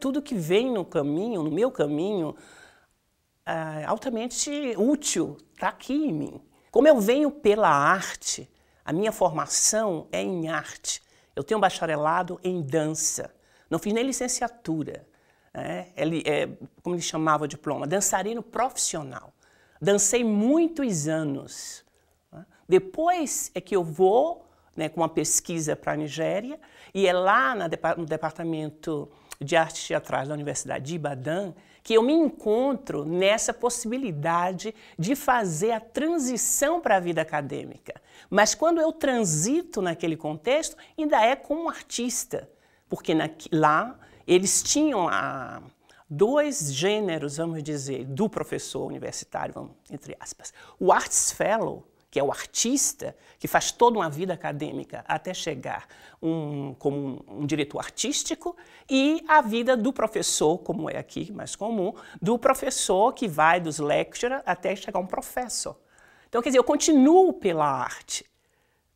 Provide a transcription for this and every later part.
tudo que vem no caminho, no meu caminho, altamente útil, está aqui em mim. Como eu venho pela arte, a minha formação é em arte. Eu tenho um bacharelado em dança, não fiz nem licenciatura. Como ele chamava o diploma? Dançarino profissional. Dancei muitos anos. Depois é que eu vou, com uma pesquisa para a Nigéria, e é lá no Departamento de Artes Teatrais da Universidade de Ibadan que eu me encontro nessa possibilidade de fazer a transição para a vida acadêmica. Mas quando eu transito naquele contexto, ainda é como artista, porque lá eles tinham dois gêneros, vamos dizer, do professor universitário, entre aspas. O Arts Fellow, que é o artista, que faz toda uma vida acadêmica até chegar como um diretor artístico, e a vida do professor, como é aqui mais comum, do professor que vai dos lecturers até chegar um professor. Então, quer dizer, eu continuo pela arte.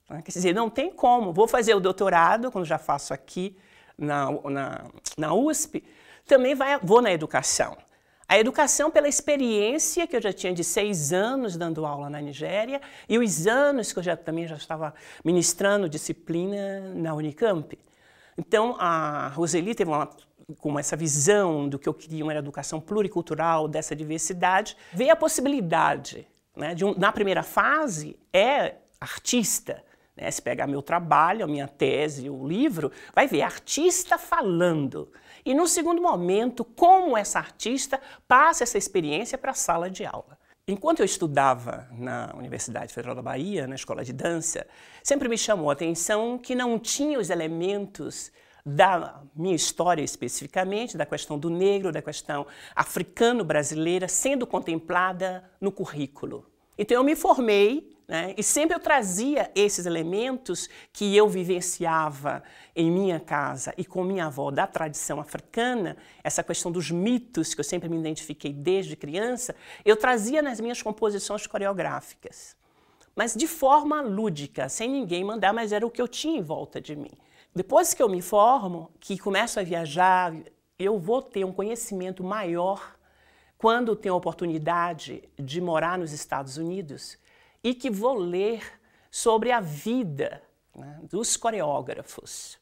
Quer dizer, não tem como. Vou fazer o doutorado, quando já faço aqui na USP, também vou na educação. A educação pela experiência que eu já tinha de 6 anos dando aula na Nigéria e os anos que eu também já estava ministrando disciplina na Unicamp. Então, a Roseli teve com essa visão do que eu queria, uma educação pluricultural, dessa diversidade, veio a possibilidade, na primeira fase, artista. Se pegar meu trabalho, a minha tese, o livro, vai ver artista falando. E no segundo momento, como essa artista passa essa experiência para a sala de aula. Enquanto eu estudava na Universidade Federal da Bahia, na escola de dança, sempre me chamou a atenção que não tinha os elementos da minha história especificamente, da questão do negro, da questão africano-brasileira, sendo contemplada no currículo. Então eu me formei, e sempre eu trazia esses elementos que eu vivenciava em minha casa e com minha avó da tradição africana, essa questão dos mitos que eu sempre me identifiquei desde criança, eu trazia nas minhas composições coreográficas. Mas de forma lúdica, sem ninguém mandar, mas era o que eu tinha em volta de mim. Depois que eu me formo, que começo a viajar, eu vou ter um conhecimento maior quando tenho a oportunidade de morar nos Estados Unidos, e que vou ler sobre a vida dos coreógrafos.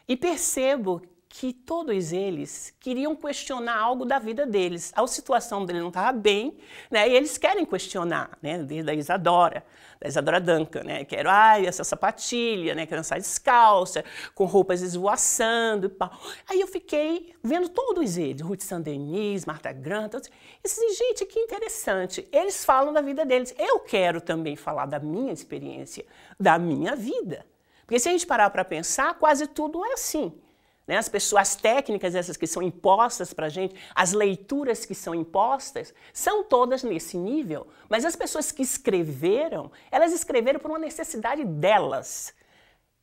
E percebo que todos eles queriam questionar algo da vida deles. A situação dele não estava bem, e eles querem questionar, desde a Isadora Duncan, quero, essa sapatilha, quero dançar descalça, com roupas esvoaçando e pau. Aí eu fiquei vendo todos eles, Ruth Saint-Denis, Martha Grant, todos. E disse, gente, que interessante, eles falam da vida deles. Eu quero também falar da minha experiência, da minha vida. Porque se a gente parar para pensar, quase tudo é assim. As pessoas, as técnicas essas que são impostas para a gente, as leituras que são impostas, são todas nesse nível. Mas as pessoas que escreveram, elas escreveram por uma necessidade delas.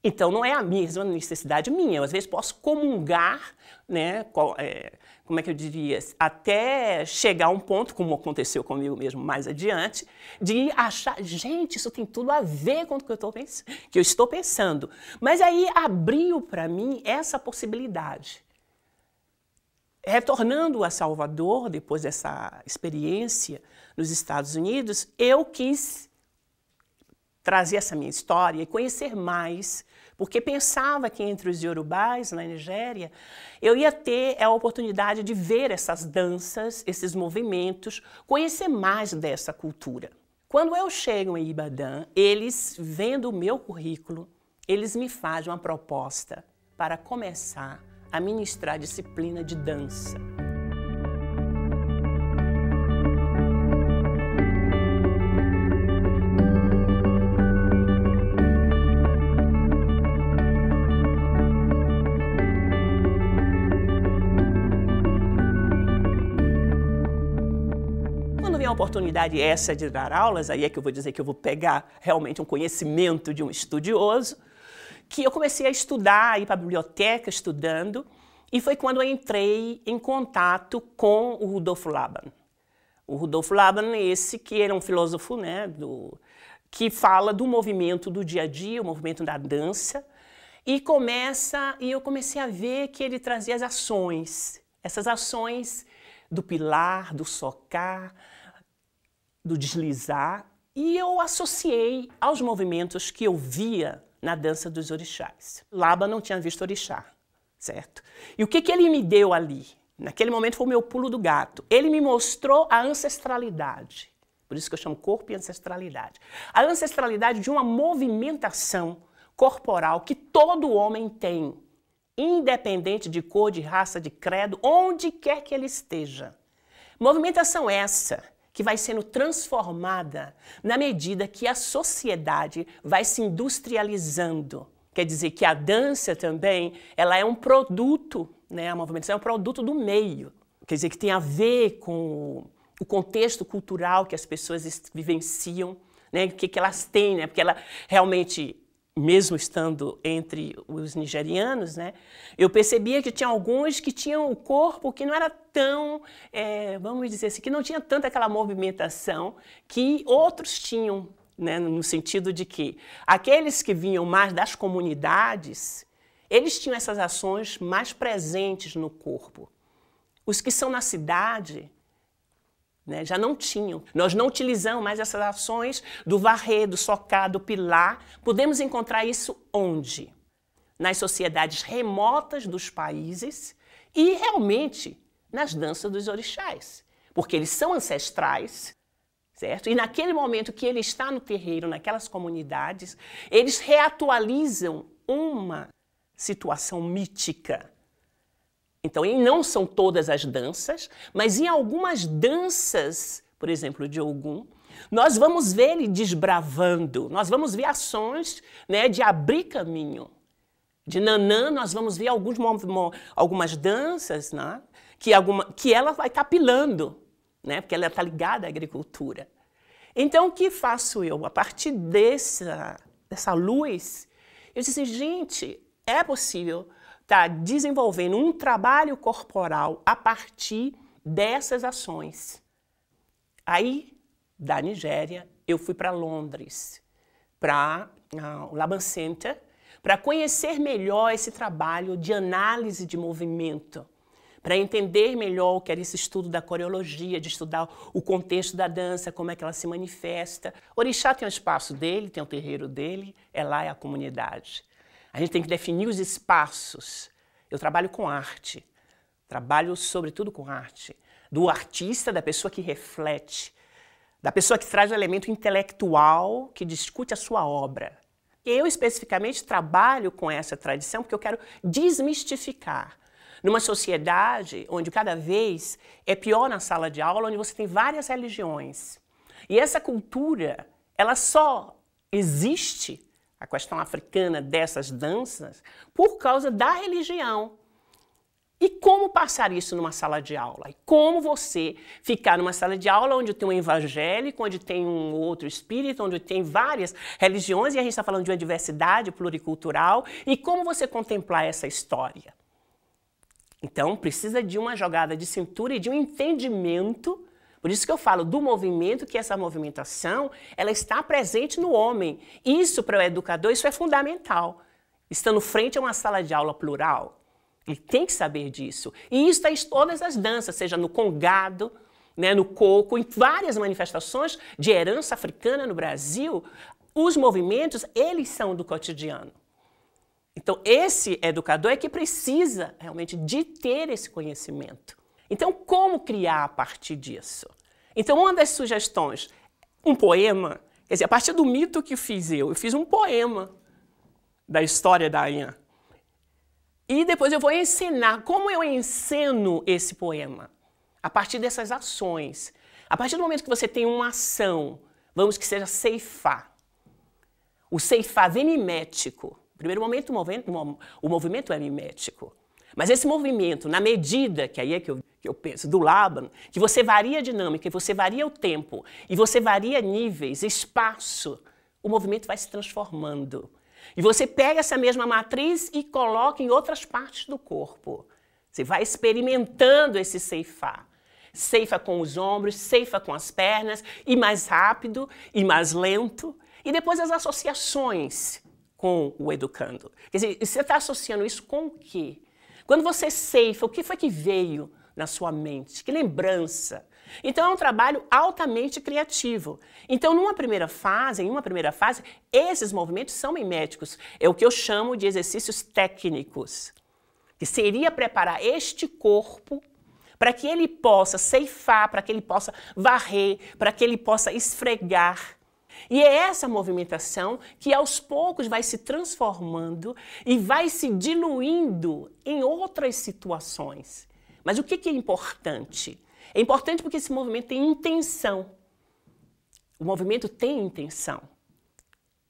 Então não é a mesma necessidade minha. Eu, às vezes, posso comungar, como é que eu diria, até chegar a um ponto, como aconteceu comigo mesmo mais adiante, de achar, gente, isso tem tudo a ver com o que eu estou pensando. Mas aí abriu para mim essa possibilidade. Retornando a Salvador, depois dessa experiência nos Estados Unidos, eu quis trazer essa minha história e conhecer mais, porque pensava que entre os iorubás, na Nigéria, eu ia ter a oportunidade de ver essas danças, esses movimentos, conhecer mais dessa cultura. Quando eu chego em Ibadan, eles, vendo o meu currículo, eles me fazem uma proposta para começar a ministrar disciplina de dança. A oportunidade essa de dar aulas, aí é que eu vou dizer que eu vou pegar realmente um conhecimento de um estudioso, que eu comecei a estudar, ir para a biblioteca estudando, e foi quando eu entrei em contato com o Rudolf Laban. O Rudolf Laban, esse que era um filósofo, que fala do movimento do dia a dia, o movimento da dança, E eu comecei a ver que ele trazia as ações, essas ações do pilar, do socar, do deslizar, e eu associei aos movimentos que eu via na dança dos orixás. Laba não tinha visto orixá, certo? E o que ele me deu ali? Naquele momento foi o meu pulo do gato. Ele me mostrou a ancestralidade, por isso que eu chamo corpo e ancestralidade. A ancestralidade de uma movimentação corporal que todo homem tem, independente de cor, de raça, de credo, onde quer que ele esteja. Movimentação essa que vai sendo transformada na medida que a sociedade vai se industrializando. Quer dizer que a dança também, ela é um produto, né? A movimentação é um produto do meio. Quer dizer que tem a ver com o contexto cultural que as pessoas vivenciam, né? O que elas têm, né? Porque ela realmente, mesmo estando entre os nigerianos, né, eu percebia que tinha alguns que tinham o corpo que não era tão, vamos dizer assim, que não tinha tanta aquela movimentação que outros tinham, né, no sentido de que aqueles que vinham mais das comunidades, eles tinham essas ações mais presentes no corpo. Os que são na cidade, né, já não tinham. Nós não utilizamos mais essas ações do varrer, do socar, do pilar. Podemos encontrar isso onde? Nas sociedades remotas dos países e realmente nas danças dos orixás. Porque eles são ancestrais, certo? E naquele momento que ele está no terreiro, naquelas comunidades, eles reatualizam uma situação mítica. Então, não são todas as danças, mas em algumas danças, por exemplo, de Ogum, nós vamos ver ele desbravando, nós vamos ver ações, né, de abrir caminho. De Nanã, nós vamos ver algumas danças, né, que ela vai estar pilando, né, porque ela está ligada à agricultura. Então, o que faço eu? A partir dessa luz, eu disse assim, gente, é possível está desenvolvendo um trabalho corporal a partir dessas ações. Aí, da Nigéria, eu fui para Londres, para o Laban Center, para conhecer melhor esse trabalho de análise de movimento, para entender melhor o que era esse estudo da coreologia, de estudar o contexto da dança, como é que ela se manifesta. Orixá tem o espaço dele, tem o terreiro dele, lá é a comunidade. A gente tem que definir os espaços. Eu trabalho com arte, trabalho sobretudo com arte, do artista, da pessoa que reflete, da pessoa que traz o elemento intelectual, que discute a sua obra. Eu, especificamente, trabalho com essa tradição porque eu quero desmistificar. Numa sociedade onde cada vez é pior na sala de aula, onde você tem várias religiões. E essa cultura, ela só existe, a questão africana dessas danças, por causa da religião. E como passar isso numa sala de aula? E como você ficar numa sala de aula onde tem um evangélico, onde tem um outro espírito, onde tem várias religiões, e a gente está falando de uma diversidade pluricultural, e como você contemplar essa história? Então, precisa de uma jogada de cintura e de um entendimento. Por isso que eu falo do movimento, que essa movimentação, ela está presente no homem. Isso, para o educador, isso é fundamental. Estando frente a uma sala de aula plural, ele tem que saber disso. E isso está em todas as danças, seja no congado, né, no coco, em várias manifestações de herança africana no Brasil, os movimentos, eles são do cotidiano. Então, esse educador é que precisa realmente de ter esse conhecimento. Então, como criar a partir disso? Então, uma das sugestões, um poema, quer dizer, a partir do mito que eu fiz um poema da história da Anhã. E depois eu vou ensinar como eu ensino esse poema, a partir dessas ações. A partir do momento que você tem uma ação, vamos que seja ceifar. O ceifar vem mimético. No primeiro momento, o movimento é mimético. Mas esse movimento, na medida, que aí é que eu penso, do Laban, que você varia a dinâmica, que você varia o tempo, e você varia níveis, espaço, o movimento vai se transformando. E você pega essa mesma matriz e coloca em outras partes do corpo. Você vai experimentando esse ceifar. Ceifa com os ombros, ceifa com as pernas, e mais rápido, e mais lento. E depois as associações com o educando. Quer dizer, você está associando isso com o quê? Quando você ceifa, o que foi que veio na sua mente? Que lembrança? Então, é um trabalho altamente criativo. Então, em uma primeira fase, esses movimentos são miméticos. É o que eu chamo de exercícios técnicos, que seria preparar este corpo para que ele possa ceifar, para que ele possa varrer, para que ele possa esfregar. E é essa movimentação que aos poucos vai se transformando e vai se diluindo em outras situações. Mas o que é importante? É importante porque esse movimento tem intenção. O movimento tem intenção.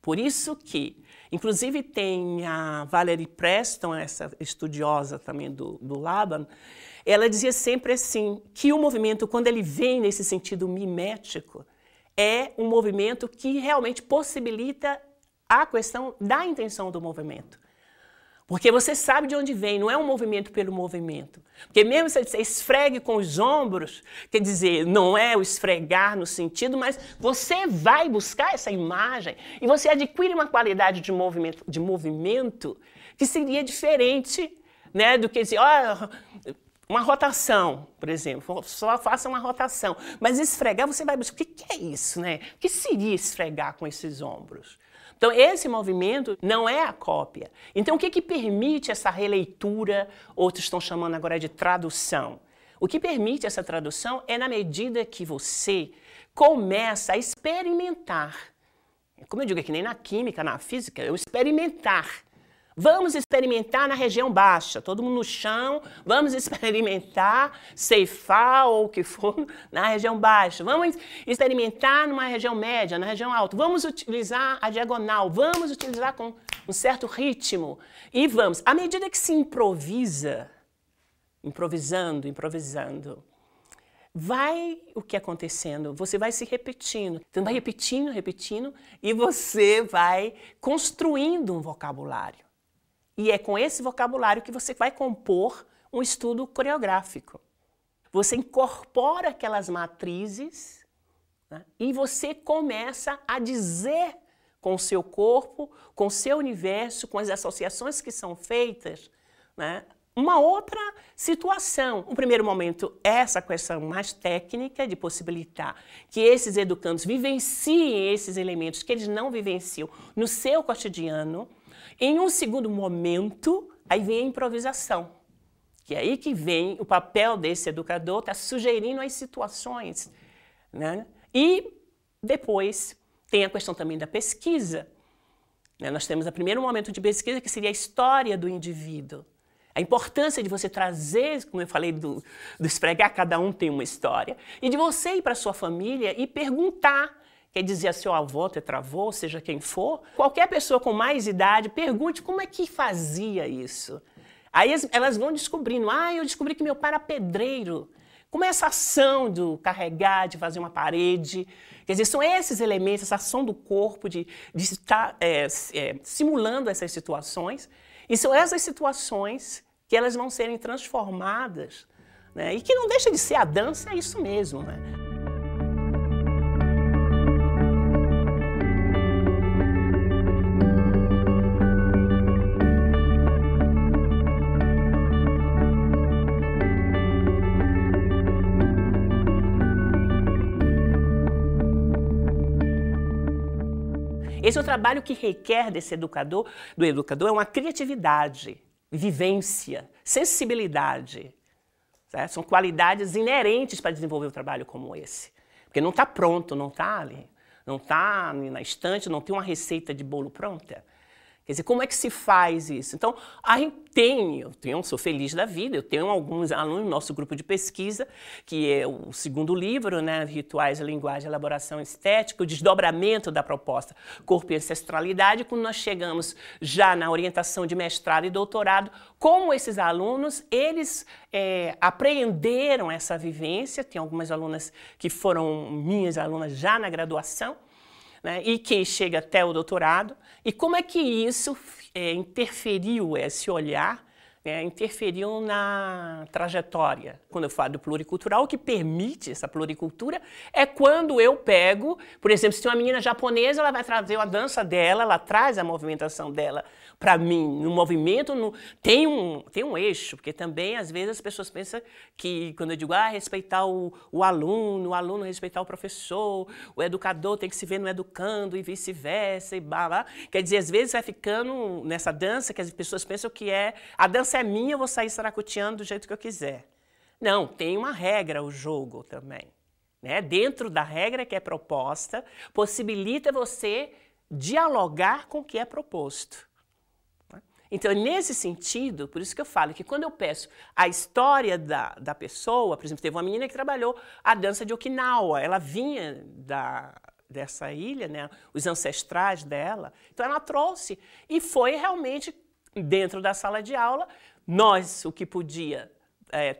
Por isso que, inclusive tem a Valerie Preston, essa estudiosa também do Laban, ela dizia sempre assim, que o movimento, quando ele vem nesse sentido mimético, é um movimento que realmente possibilita a questão da intenção do movimento. Porque você sabe de onde vem, não é um movimento pelo movimento. Porque mesmo se você esfregue com os ombros, quer dizer, não é o esfregar no sentido, mas você vai buscar essa imagem e você adquire uma qualidade de movimento que seria diferente, né, do que dizer, uma rotação, por exemplo, só faça uma rotação. Mas esfregar, você vai buscar, o que é isso, né? O que seria esfregar com esses ombros? Então, esse movimento não é a cópia. Então, o que permite essa releitura, outros estão chamando agora de tradução? O que permite essa tradução é na medida que você começa a experimentar. Como eu digo, é que nem na química, na física, eu experimentar. Vamos experimentar na região baixa, todo mundo no chão, vamos experimentar, ceifar ou o que for na região baixa. Vamos experimentar numa região média, na região alta. Vamos utilizar a diagonal, vamos utilizar com um certo ritmo. E vamos, à medida que se improvisa, improvisando, vai o que acontecendo? Você vai se repetindo. Então, vai repetindo, e você vai construindo um vocabulário. E é com esse vocabulário que você vai compor um estudo coreográfico. Você incorpora aquelas matrizes, né, e você começa a dizer com o seu corpo, com o seu universo, com as associações que são feitas, né, uma outra situação. No primeiro momento, essa questão mais técnica de possibilitar que esses educandos vivenciem esses elementos que eles não vivenciam no seu cotidiano. Em um segundo momento, aí vem a improvisação, que é aí que vem o papel desse educador, está sugerindo as situações, né? E depois tem a questão também da pesquisa, né? Nós temos o primeiro momento de pesquisa, que seria a história do indivíduo. A importância de você trazer, como eu falei, do esfregar, cada um tem uma história, e de você ir para a sua família e perguntar. Quer dizer, a seu avô, tetravô, seja quem for, qualquer pessoa com mais idade, pergunte como é que fazia isso. Aí elas vão descobrindo, eu descobri que meu pai era pedreiro. Como é essa ação do carregar, de fazer uma parede? Quer dizer, são esses elementos, essa ação do corpo, de estar simulando essas situações. E são essas situações que elas vão serem transformadas, né? E que não deixa de ser a dança, é isso mesmo, né? Esse é o trabalho que requer do educador, é uma criatividade, vivência, sensibilidade. Certo? São qualidades inerentes para desenvolver um trabalho como esse. Porque não está pronto, não está ali, não está na estante, não tem uma receita de bolo pronta. Quer dizer, como é que se faz isso? Então, eu sou feliz da vida, eu tenho alguns alunos no nosso grupo de pesquisa, que é o segundo livro, né, Rituais, Linguagem, Elaboração Estética, o desdobramento da proposta Corpo e Ancestralidade, quando nós chegamos já na orientação de mestrado e doutorado, como esses alunos, eles apreenderam essa vivência, tem algumas alunas que foram minhas alunas já na graduação, né, e que chega até o doutorado, e como é que isso interferiu, esse olhar, interferiu na trajetória. Quando eu falo do pluricultural, o que permite essa pluricultura é quando eu pego, por exemplo, se tem uma menina japonesa, ela vai trazer a dança dela, ela traz a movimentação dela para mim. No movimento tem um eixo, porque também às vezes as pessoas pensam que quando eu digo respeitar o aluno respeitar o professor, o educador tem que se ver no educando e vice-versa, e blá, blá. Quer dizer, às vezes vai ficando nessa dança que as pessoas pensam que a dança é minha, eu vou sair saracoteando do jeito que eu quiser. Não, tem uma regra o jogo também. Né? Dentro da regra que é proposta, possibilita você dialogar com o que é proposto. Então, nesse sentido, por isso que eu falo que quando eu peço a história da pessoa, por exemplo, teve uma menina que trabalhou a dança de Okinawa, ela vinha dessa ilha, né, os ancestrais dela, então ela trouxe e foi realmente dentro da sala de aula, nós, o que podia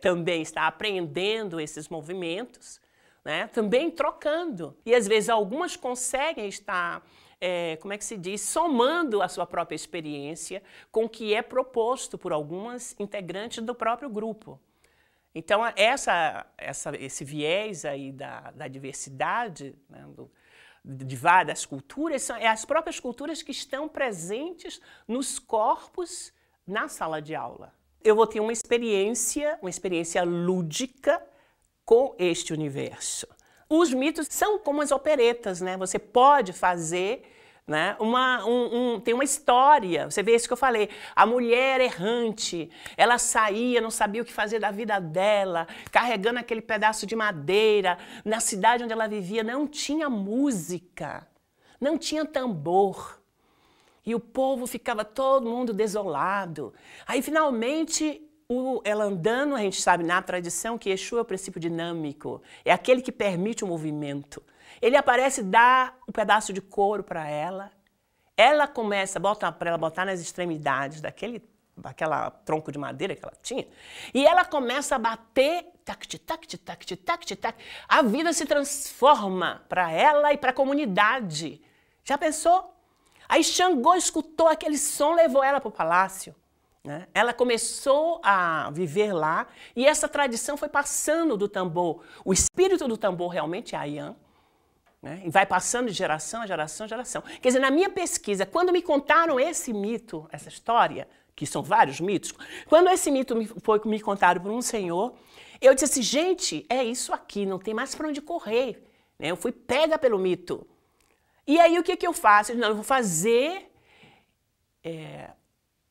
também estar aprendendo esses movimentos, né, também trocando. E às vezes algumas conseguem estar, como é que se diz, somando a sua própria experiência com o que é proposto por algumas integrantes do próprio grupo. Então esse viés aí da diversidade, né, de várias culturas, são as próprias culturas que estão presentes nos corpos na sala de aula. Eu vou ter uma experiência lúdica com este universo. Os mitos são como as operetas, né? Você pode fazer, né, tem uma história, você vê isso que eu falei, a mulher errante, ela saía, não sabia o que fazer da vida dela, carregando aquele pedaço de madeira, na cidade onde ela vivia não tinha música, não tinha tambor, e o povo ficava todo mundo desolado. Aí finalmente, ela andando, a gente sabe na tradição que Exu é o princípio dinâmico, é aquele que permite o movimento. Ele aparece, dá um pedaço de couro para ela, ela começa para ela botar nas extremidades daquela tronco de madeira que ela tinha, e ela começa a bater, tac, tac, tac, tac, tac. A vida se transforma para ela e para a comunidade. Já pensou? Aí Xangô escutou aquele som, levou ela para o palácio. Né? Ela começou a viver lá e essa tradição foi passando do tambor. O espírito do tambor realmente é Ayan. Né? E vai passando de geração a geração a geração. Quer dizer, na minha pesquisa, quando me contaram esse mito, essa história, que são vários mitos, quando esse mito foi me contado por um senhor, eu disse assim, gente, é isso aqui, não tem mais para onde correr. Né? Eu fui pega pelo mito. E aí o que eu faço? Não, eu vou fazer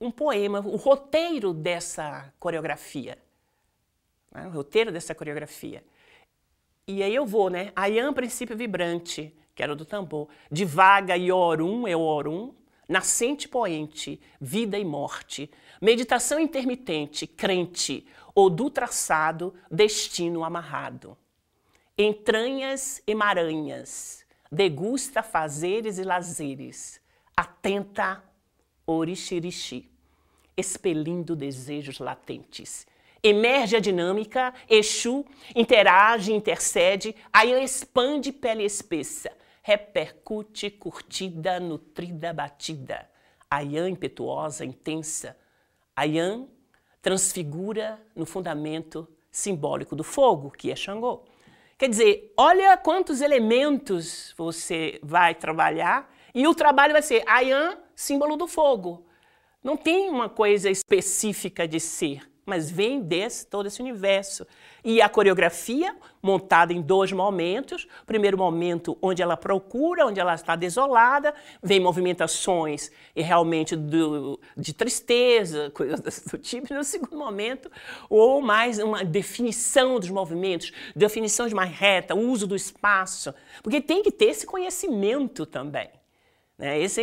um poema, o roteiro dessa coreografia. Né? O roteiro dessa coreografia. E aí eu vou, né? Ayan, princípio vibrante, que era do tambor. Divaga e Orum, é o Orum. Nascente poente, vida e morte. Meditação intermitente, crente. Odu traçado, destino amarrado. Entranhas emaranhas. Degusta fazeres e lazeres. Atenta orixirixi. Expelindo desejos latentes. Emerge a dinâmica, Exu interage, intercede, Ayan expande pele espessa, repercute, curtida, nutrida, batida. Ayan impetuosa, intensa. Ayan transfigura no fundamento simbólico do fogo, que é Xangô. Quer dizer, olha quantos elementos você vai trabalhar e o trabalho vai ser Ayan, símbolo do fogo. Não tem uma coisa específica de ser, mas vem todo esse universo. E a coreografia, montada em 2 momentos, o primeiro momento onde ela procura, onde ela está desolada, vem movimentações realmente de tristeza, coisas do tipo, e no segundo momento, ou mais uma definição dos movimentos, definição de mais reta, uso do espaço, porque tem que ter esse conhecimento também.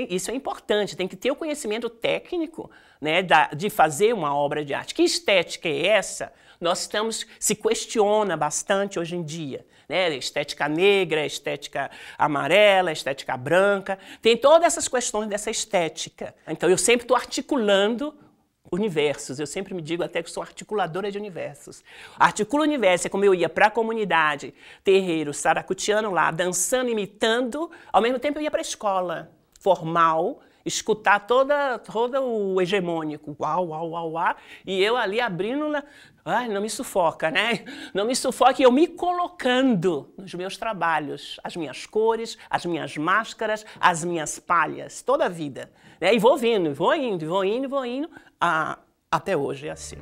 Isso é importante, tem que ter o conhecimento técnico, né, de fazer uma obra de arte. Que estética é essa? Nós se questiona bastante hoje em dia. Né? Estética negra, estética amarela, estética branca, tem todas essas questões dessa estética. Então eu sempre estou articulando universos, eu sempre me digo até que sou articuladora de universos. Articulo o universo é como eu ia para a comunidade, terreiro, saracutiano lá, dançando, imitando, ao mesmo tempo eu ia para a escola formal escutar todo o hegemônico, uau, uau, uau, uau, e eu ali abrindo, ai, não me sufoca, né? Não me sufoca, e eu me colocando nos meus trabalhos, as minhas cores, as minhas máscaras, as minhas palhas, toda a vida. Né? E vou vindo, vou indo, até hoje é assim.